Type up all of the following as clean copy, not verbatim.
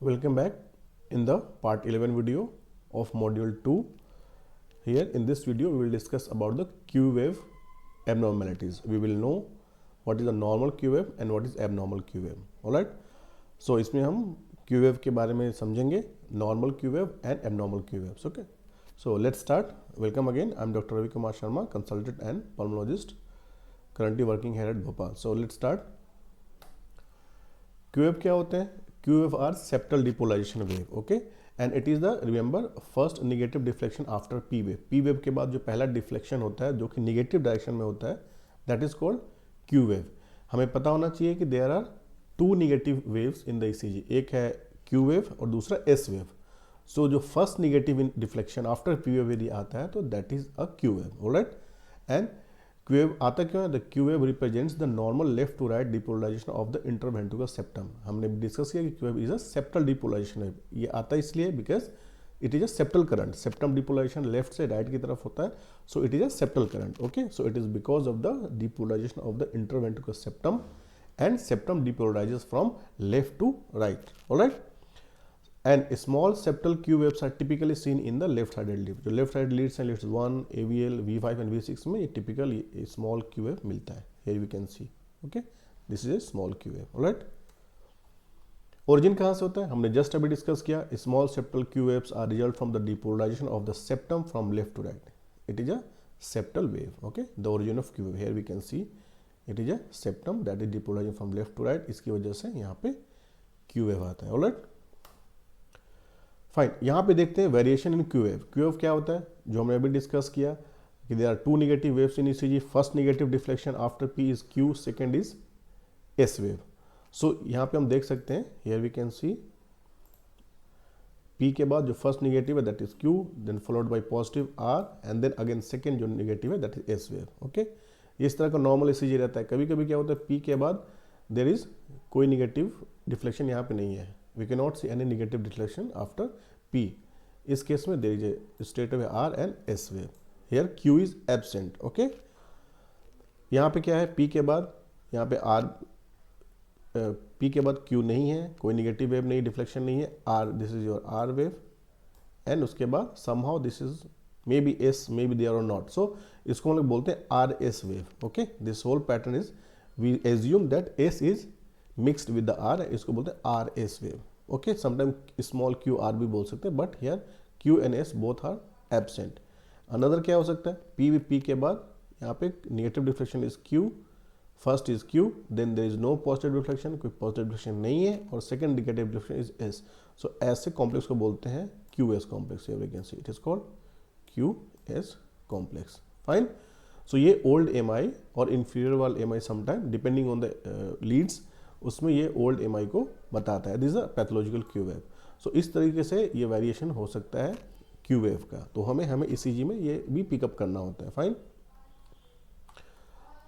Welcome back in the part 11 video of module 2. Here in this video we will discuss about the Q wave abnormalities. We will know what is the normal Q wave and what is abnormal Q wave. Alright. So इसमें हम Q wave के बारे में समझेंगे, normal Q wave and abnormal Q waves. Okay. So let's start. Welcome again. I'm Dr. Ravi Kumar Sharma, consultant and pulmonologist, currently working here at Bhopal. So let's start. Q wave क्या होते हैं? Q wave are septal depolarization wave, okay, and it is the remember first negative deflection after P wave. P wave के बाद जो पहला deflection होता है जो कि नेगेटिव डायरेक्शन में होता है, that is called Q wave. हमें पता होना चाहिए कि there are two negative waves in the ECG. एक है Q wave और दूसरा S wave. So जो first negative deflection after P wave यदि आता है तो that is a Q wave, alright, and Q wave आता क्यों है? The Q wave represents the normal left to right depolarization of the interventricular septum. हमने discuss किया कि Q wave is a septal depolarization wave. ये आता इसलिए because it is a septal current. Septum depolarization left से right की तरफ होता है, so it is a septal current. Okay, so it is because of the depolarization of the interventricular septum, and septum depolarizes from left to right. All right. And small septal Q waves are typically seen in the left-sided lead. जो left-sided leads हैं, leads 1, AVL, V5 and V6 में ये typical small Q wave मिलता है. Here we can see. Okay, this is a small Q wave. Alright. Origin कहाँ से होता है? हमने just अभी discuss किया. Small septal Q waves are result from the depolarization of the septum from left to right. It is a septal wave. Okay, the origin of Q wave. Here we can see it is a septum that is depolarizing from left to right. इसकी वजह से यहाँ पे Q wave आता है. Alright. Fine. यहाँ पे देखते हैं variation in Q wave. Q wave क्या होता है जो हमने अभी डिस्कस किया कि there are two negative waves in ECG. First negative deflection after P is Q, second is S wave. So यहाँ पे हम देख सकते हैं, here we can see P के बाद जो फर्स्ट नेगेटिव है that is Q, then followed by positive R and then again second जो नेगेटिव है that is S wave. Okay, इस तरह का नॉर्मल ईसीजी रहता है. कभी कभी क्या होता है पी के बाद देर इज कोई नेगेटिव डिफ्लेक्शन यहाँ पे नहीं है. We cannot see any negative deflection after P. इस केस में there is a state of R and S wave. Here Q is absent. Okay. यहाँ पे क्या है P के बाद यहाँ पे R, P के बाद Q नहीं है, कोई नेगेटिव वेव नहीं, डिफ्लेक्शन नहीं है. R, this is your R wave, and उसके बाद somehow this is maybe S, maybe there or not. So इसको हम लोग बोलते हैं RS wave. Okay. This whole pattern is we assume that S is mixed with the R, इसको बोलते हैं R S wave. Okay, sometime small Q R भी बोल सकते हैं, but here Q and S both are absent. Another क्या हो सकता है पी के बाद यहाँ पे negative deflection is Q, first is Q, then there is no positive deflection, कोई पॉजिटिव डिफ्लेक्शन नहीं है, और second negative deflection is S. So ऐसे कॉम्प्लेक्स को बोलते हैं Q S complex. Here we can see it is called Q S complex. Fine. So ये old M I और इन्फीरियर वाला M I sometime depending on the leads, उसमें ये old M I को बताता है. This is a pathological Q wave. So इस तरीके से ये वेरिएशन हो सकता है क्यू वेव का. तो हमें ईसीजी में ये भी पिकअप करना होता है. फाइन.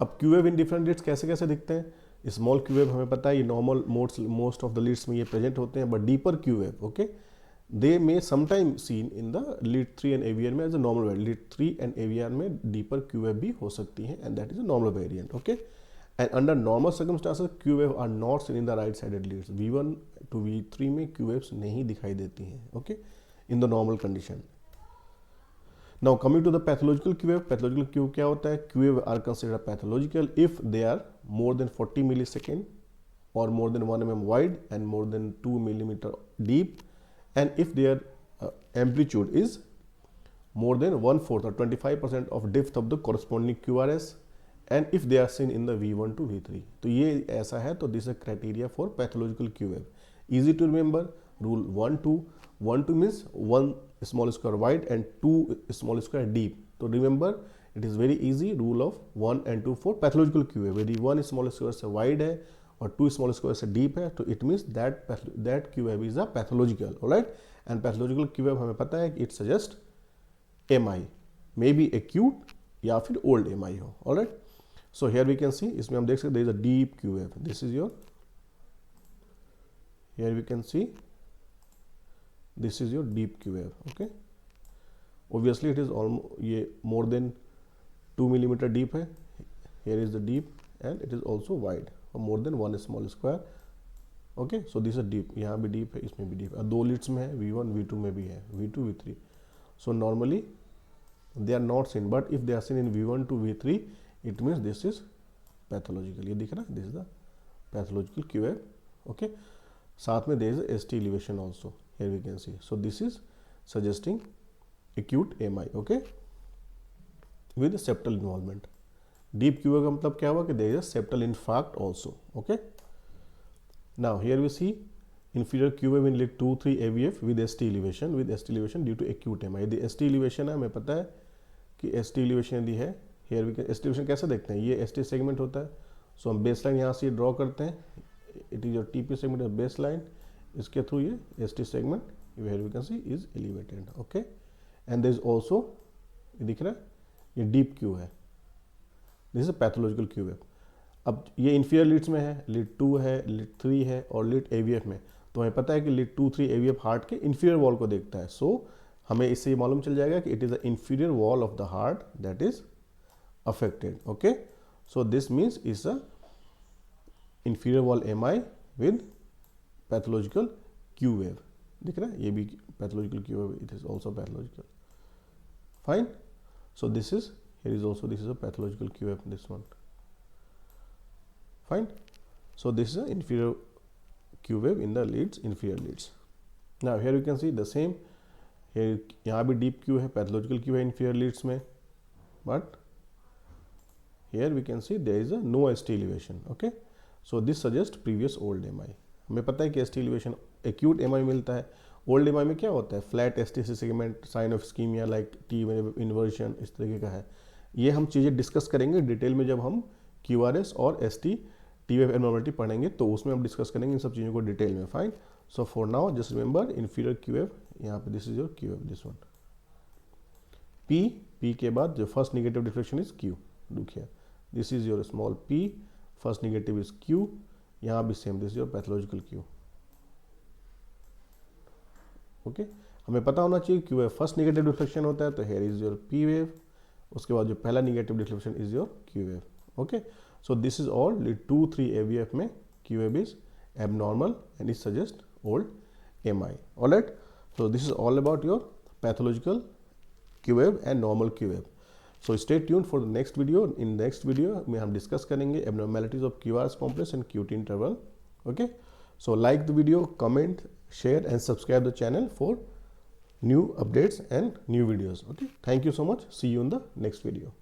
अब Q wave in different leads कैसे कैसे दिखते हैं. स्मॉल क्यू वेव हमें पता है ये normal most of the leads में ये प्रेजेंट होते हैं, but deeper Q wave okay they may sometime seen in the lead 3 and AVR में as a normal variant. Lead 3 and AVR में डीपर क्यू वेव भी हो सकती है, and that is a normal variant. Okay. And under normal circumstances Q wave are not seen in the right sided leads. V1 to V3 में Q waves नहीं दिखाई देती हैं. Okay, in the normal condition. Now coming to the pathological Q wave. Pathological Q क्या होता है? Q wave are considered pathological if they are more than 40 millisecond or more than 1 mm wide and more than 2 millimeter deep, and if their amplitude is more than 1/4 or 25% of depth of the corresponding QRS, and if they are seen in the V1 to V3. तो ये ऐसा है, तो this is criteria for pathological Q wave. Easy to remember. Rule 1-2 means 1 small square wide and 2 small square deep. तो remember it is very easy. Rule of 1 and 2 for pathological Q wave. यदि 1 small square से wide है और 2 small square से deep है, तो it means that Q wave is a pathological. Alright. And pathological Q wave हमें पता है कि it suggest M I, may be acute या फिर ओल्ड एम आई हो. Alright. So here we can see, इसमें हम देख सकते there is a deep Q wave. This is your, here we can see this is your deep Q wave. Okay. Obviously it is almost ये more than 2 millimeter deep है. Here is the deep and it is also wide, or more than 1 small square okay, so this is deep, यहाँ भी deep है, इसमें भी deep है, दो Leeds में है, V1 V2 में भी है, V2 V3. So normally they are not seen, but if they are seen in V1 to V3 it means this is pathological. ये दिख रहा है, this is the pathological Q wave. Okay, साथ में there is a ST elevation also, here we can see. So this is suggesting acute MI, okay, with septal involvement. Deep Q wave का मतलब क्या हुआ कि there is a septal infarct also. Okay, now here we see inferior Q wave in lead 2-3 AVF with ST elevation due to acute MI. यदि ST elevation है, हमें पता है कि ST elevation यदि है, here we can ST elevation कैसे देखते हैं, ये ST सेगमेंट होता है. सो हम बेस लाइन यहाँ से ड्रॉ करते हैं, it is your TP segment of base line, इसके थ्रू ये ST segment here we can see is elevated. Okay, and there is also, ये दिख रहा है, ये डीप Q है, this is pathological Q wave. अब ये इंफीरियर लीड्स में है, लीड 2 है, लीड 3 है और लीड AVF में. तो हमें पता है कि लीड 2-3 AVF हार्ट के इंफीरियर वॉल को देखता है. सो हमें इससे ये मालूम चल जाएगा कि it is the inferior wall of the heart that is affected. Okay, so this means is a inferior wall MI with pathological Q wave. दिख रहा है, ये भी pathological Q wave, it is also pathological. Fine, so this is, here is also, this is a pathological Q wave, this one. Fine, so this is an inferior Q wave in the leads, inferior leads. Now here you can see the same, here यहाँ भी deep Q है, pathological Q है inferior leads में, but here we can see there is a no ST elevation. Okay, so this suggests previous old MI. हमें पता है कि ST elevation acute MI मिलता है. ओल्ड MI में क्या होता है, flat ST segment, sign of ischaemia like T inversion, इस तरीके का है. ये हम चीज़ें डिस्कस करेंगे डिटेल में जब हम QRS और ST T wave एब्नॉर्मलिटी पढ़ेंगे, तो उसमें हम डिस्कस करेंगे इन सब चीज़ों को डिटेल में. Fine, so for now just remember inferior Q wave, यहाँ पे this is your Q wave, this one. P के बाद जो first negative deflection is Q. Look here, this is your small p, first negative is Q, यहाँ भी same, this is your pathological Q. Okay, हमें पता होना चाहिए Q wave first negative deflection होता है, तो here is your P wave, उसके बाद जो पहला negative deflection is your Q wave. Okay, so this is all lead 2-3 AVF में Q wave is abnormal and it suggests old MI. Alright, so this is all about your pathological Q wave and normal Q wave. So stay tuned for the next video. In next video में हम discuss करेंगे abnormalities of QRS complex and QT interval. Okay, so like the video, comment, share and subscribe the channel for new updates and new videos. Okay, thank you so much. See you in the next video.